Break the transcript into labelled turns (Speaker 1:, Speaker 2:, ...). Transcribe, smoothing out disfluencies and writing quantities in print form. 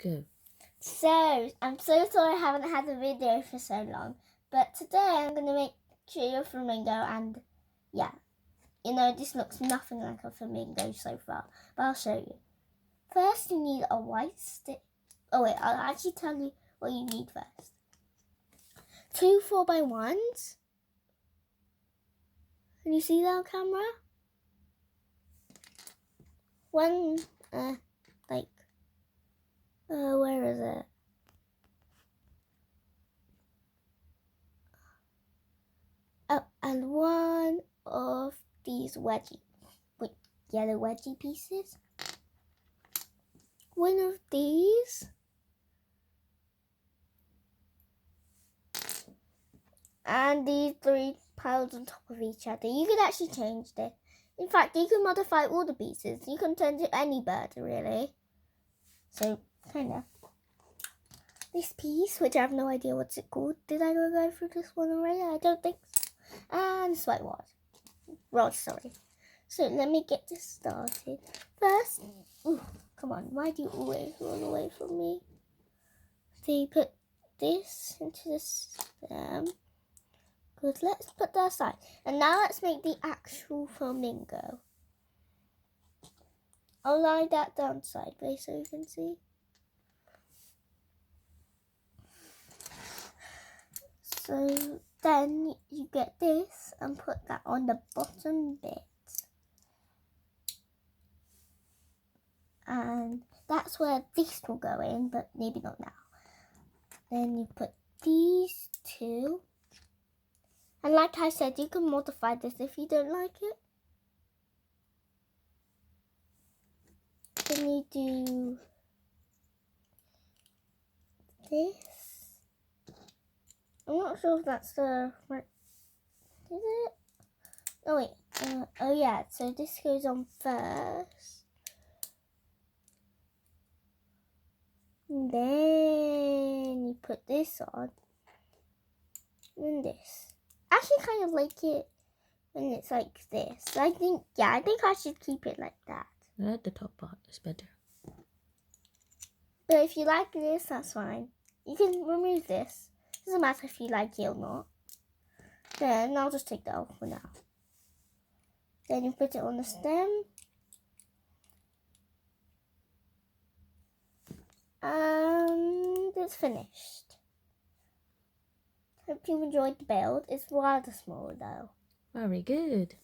Speaker 1: Go.
Speaker 2: So, I'm so sorry I haven't had a video for so long, but today I'm going to make you a flamingo, and yeah, this looks nothing like a flamingo so far, but I'll show you. First, you need a white stick. Oh wait, I'll actually tell you what you need first. 2 4x1s. Can you see that on camera? One, where is it? Oh, and one of these yellow wedgie pieces. One of these. And these 3 piles on top of each other. You could actually change this. In fact, you can modify all the pieces. You can turn to any bird, really. So, kind of. This piece, which I have no idea what's it called. Did I go through this one already? I don't think so. And this white rod, sorry. So, let me get this started. First, come on, why do you always run away from me? So, you put this into the stem. Good, let's put that aside. And now let's make the actual flamingo. I'll lie that down sideways so you can see. So then you get this and put that on the bottom bit. And that's where this will go in, but maybe not now. Then you put these 2. And like I said, you can modify this if you don't like it. Then you do this. I'm not sure if that's the right. Is it? Oh wait. Oh yeah. So this goes on first. And then you put this on. And this. I actually kind of like it when it's like this. I think I should keep it like that.
Speaker 1: The top part is better.
Speaker 2: But if you like this, that's fine. You can remove this. Doesn't matter if you like it or not. Then I'll just take that off for now. Then you put it on the stem. And it's finished. Hope you enjoyed the build. It's rather small though.
Speaker 1: Very good.